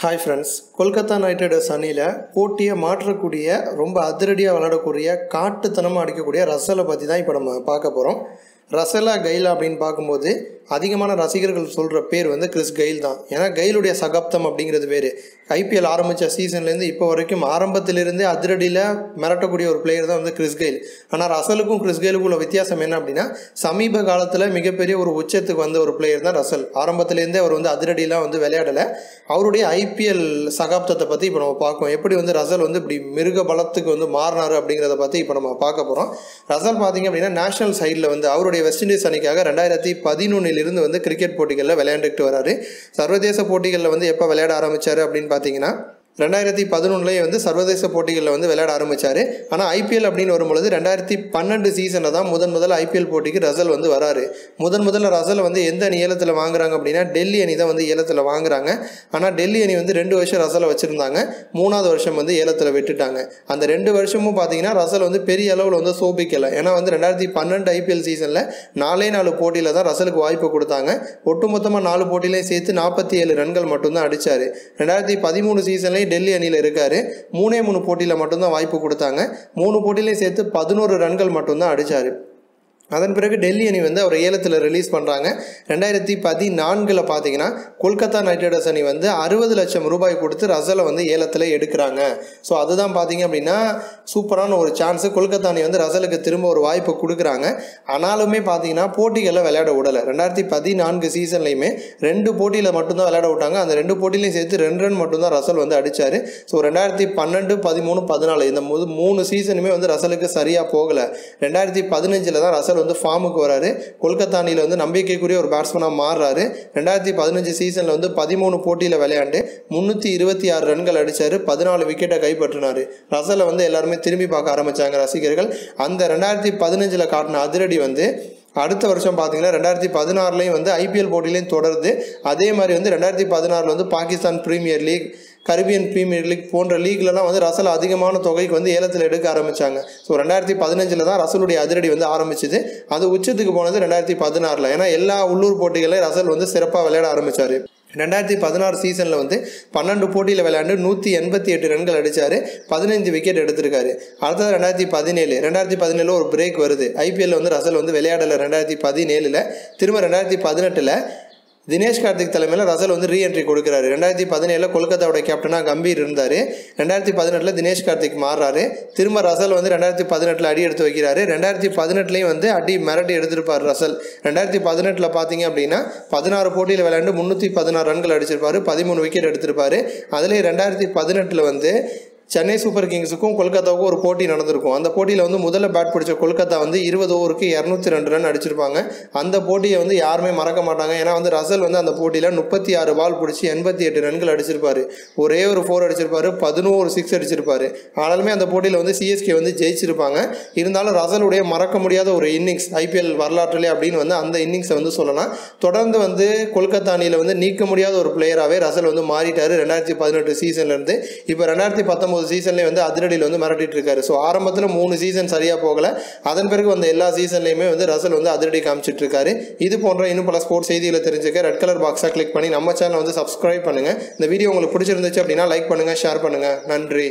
Hi friends, Kolkata night Riders அணியில் போட்டியை மாற்றக்கூடிய ரொம்ப அதிரடியாக விளையாடக்கூடிய காட்டுத்தனமாக அடிக்கக்கூடிய ரசலை பற்றி தான் இப்போ நம்ம பார்க்க போகிறோம். ரசலா கெயில் அப்படின்னு பார்க்கும்போது அதிகமான ரசிகர்கள் சொல்கிற பேர் வந்து கிறிஸ் கெயில் தான். ஏன்னா கெயிலுடைய சகாப்தம் அப்படிங்கிறது வேறு. ஐபிஎல் ஆரம்பித்த சீசன்லேருந்து இப்போ வரைக்கும் ஆரம்பத்திலிருந்தே அதிரடியில் மிரட்டக்கூடிய ஒரு பிளேயர் தான் வந்து கிறிஸ் கெயில். ஆனால் ரசலுக்கும் கிறிஸ் கெயிலுக்கும் உள்ள வித்தியாசம் என்ன அப்படின்னா, சமீப காலத்தில் மிகப்பெரிய ஒரு உச்சத்துக்கு வந்த ஒரு பிளேயர் தான் ரசல். ஆரம்பத்திலேருந்தே அவர் வந்து அதிரடியெலாம் வந்து விளையாடலை. அவருடைய ஐபிஎல் சகாப்தத்தை பற்றி இப்போ நம்ம பார்க்கோம். எப்படி வந்து ரசல் வந்து இப்படி மிருக பலத்துக்கு வந்து மாறினார் அப்படிங்கிறத பற்றி இப்போ நம்ம பார்க்க போகிறோம். ரசல் பார்த்திங்க அப்படின்னா நேஷனல் சைடில் வந்து அவருடைய வெஸ்ட் இண்டீஸ் அணிக்காக 2011 வந்து கிரிக்கெட் போட்டிகளில் விளையாண்டுட்டு வராரு. சர்வதேச போட்டிகளில் வந்து எப்போ விளையாட ஆரம்பித்தார் அப்படின்னு பார்த்தீங்கன்னா 2011 வந்து சர்வதேச போட்டிகளில் வந்து விளையாட ஆரம்பித்தார். ஆனால் ஐபிஎல் அப்படின்னு வரும்பொழுது 2012 சீசனில் தான் முதல் ஐபிஎல் போட்டிக்கு ரசல் வந்து வராரு. முதல்ல ரசலை வந்து எந்த அணி ஏலத்தில் வாங்குறாங்க அப்படின்னா டெல்லி அணி தான் வந்து ஏலத்தில் வாங்குறாங்க. ஆனால் டெல்லி அணி வந்து 2 வருஷம் ரசலை வச்சுருந்தாங்க. 3வது வருஷம் வந்து ஏலத்தில் விட்டுட்டாங்க. அந்த 2 வருஷமும் பார்த்தீங்கன்னா ரசல் வந்து பெரிய அளவில் வந்து சோபிக்கலை. ஏன்னா வந்து 2012 ஐபிஎல் சீசனில் 4 போட்டியில் தான் ரசலுக்கு வாய்ப்பு கொடுத்தாங்க. ஒட்டுமொத்தமாக 4 போட்டியிலையும் சேர்த்து 47 ரன்கள் மட்டும்தான் அடித்தார். 2013 சீசன்லேயும் டெல்லி அணியில் இருக்காரு. 3 போட்டியில் மட்டும்தான் வாய்ப்பு கொடுத்தாங்க. 3 போட்டியிலையும் சேர்த்து 11 ரன்கள் மட்டும்தான் அடித்தார். அதன் பிறகு டெல்லி அணி வந்து அவர் ஏலத்தில் ரிலீஸ் பண்ணுறாங்க. 2014 பார்த்தீங்கன்னா கொல்கத்தா நைட் ரைடர்ஸ் அணி வந்து 60 லட்சம் ரூபாய் கொடுத்து ரசலை வந்து ஏலத்தில் எடுக்கிறாங்க. ஸோ அதுதான் பார்த்தீங்க அப்படின்னா சூப்பரான ஒரு சான்ஸு. கொல்கத்தா அணி வந்து ரசலுக்கு திரும்ப ஒரு வாய்ப்பு கொடுக்குறாங்க. ஆனாலுமே பார்த்தீங்கன்னா போட்டிகளில் விளையாட விடலை. 2014 சீசன்லையுமே 2 போட்டியில் மட்டும்தான் விளையாட விட்டாங்க. அந்த 2 போட்டியிலையும் சேர்த்து 2 ரன் மட்டும்தான் ரசல் வந்து அடித்தார். ஸோ 2012, 13, 14 இந்த 3 சீசனுமே வந்து ரசலுக்கு சரியாக போகலை. 2015 தான் ரசல் வந்து ஃபார்முக்கு வராரு. கொல்கத்தா அணியில் வந்து நம்பிக்கைக்குரிய ஒரு பேட்ஸ்மனாக மாறுறாரு. 2015 சீசனில் வந்து 13 போட்டியில் விளையாண்டு 326 ரன்கள் அடித்தார். 14 விக்கெட்டை கைப்பற்றினார். ரசலை வந்து எல்லாருமே திரும்பி பார்க்க ஆரம்பித்தாங்க ரசிகர்கள். அந்த 2015 காட்டின அதிரடி வந்து அடுத்த வருஷம் பார்த்தீங்கன்னா 2016 வந்து ஐபிஎல் போட்டியிலையும் தொடருது. அதே மாதிரி வந்து 2016 வந்து Pakistan premier league, Caribbean premier league போன்ற லீக்லலாம் வந்து ரசல் அதிகமான தொகைக்கு வந்து ஏலத்தில் எடுக்க ஆரம்பித்தாங்க. ஸோ 2015 தான் ரசலுடைய அதிரடி வந்து ஆரம்பிச்சிது. அது உச்சத்துக்கு போனது 2016. ஏன்னா எல்லா உள்ளூர் போட்டிகளையும் ரசல் வந்து சிறப்பாக விளையாட ஆரம்பித்தார். 2016 சீசனில் வந்து 12 போட்டியில் விளையாண்டு 188 ரன்கள் அடித்தார். 15 விக்கெட் எடுத்திருக்காரு. அடுத்தது 2017 ஒரு பிரேக் வருது. ஐபிஎல் வந்து ரசல் வந்து விளையாடலை. 2017 திரும்ப 2018 தினேஷ் கார்த்திக் தலைமையில் ரசல் வந்து ரீஎன்ட்ரி கொடுக்குறாரு. 2017 கொல்கத்தாவோட கேப்டனாக கம்பீர் இருந்தார். 2018 தினேஷ் கார்த்திக் மாறுறாரு. திரும்ப ரசல் வந்து 2018 அடி எடுத்து வைக்கிறாரு. 2018 வந்து அடி மிரட்டி எடுத்திருப்பார் ரசல். 2018 பார்த்தீங்க அப்படின்னா 16 போட்டியில் விளையாண்டு 316 ரன்கள் அடிச்சிருப்பார். 13 விக்கெட் எடுத்திருப்பார். அதிலே 2018 வந்து சென்னை சூப்பர் கிங்ஸுக்கும் கொல்கத்தாவுக்கும் ஒரு போட்டி நடந்திருக்கும். அந்த போட்டியில் வந்து முதல்ல பேட் பிடிச்ச கொல்கத்தா வந்து 20 ஓவருக்கு 202 ரன் அடிச்சிருப்பாங்க. அந்த போட்டியை வந்து யாருமே மறக்க மாட்டாங்க. ஏன்னா வந்து ரசல் வந்து அந்த போட்டியில் 36 பால் பிடிச்சி 88 ரன்கள் அடிச்சிருப்பார். ஒரே ஒரு 4 அடிச்சிருப்பார். 11 6 அடிச்சிருப்பார். ஆனாலுமே அந்த போட்டியில் வந்து சிஎஸ்கே வந்து ஜெயிச்சிருப்பாங்க. இருந்தாலும் ரசலுடைய மறக்க முடியாத ஒரு இன்னிங்ஸ் ஐபிஎல் வரலாற்றிலே அப்படின்னு வந்து அந்த இன்னிங்ஸை வந்து சொல்லலாம். தொடர்ந்து வந்து கொல்கத்தா அணியில் வந்து நீக்க முடியாத ஒரு பிளேயராகவே ரசல் வந்து மாறிட்டார் 2018 சீசன்லேருந்து. இப்போ 2019 சீசன்லேயே வந்து அதிரடியில் வந்து மிரட்டிட்டு இருக்காரு. ஸோ ஆரம்பத்தில் 3 சீசன் சரியாக போகலை. அதன் பிறகு வந்த எல்லா சீசன்லையுமே வந்து ரசல் வந்து அதிரடி காமிச்சிட்டு இருக்காரு. இது போன்ற இன்னும் பல ஸ்போர்ட்ஸ் செய்திகளை தெரிஞ்சுக்க ரெட் கலர் பாக்ஸாக கிளிக் பண்ணி நம்ம சேனலை வந்து சப்ஸ்கிரைப் பண்ணுங்கள். இந்த வீடியோ உங்களுக்கு பிடிச்சிருந்துச்சு அப்படின்னா லைக் பண்ணுங்கள், ஷேர் பண்ணுங்கள். நன்றி.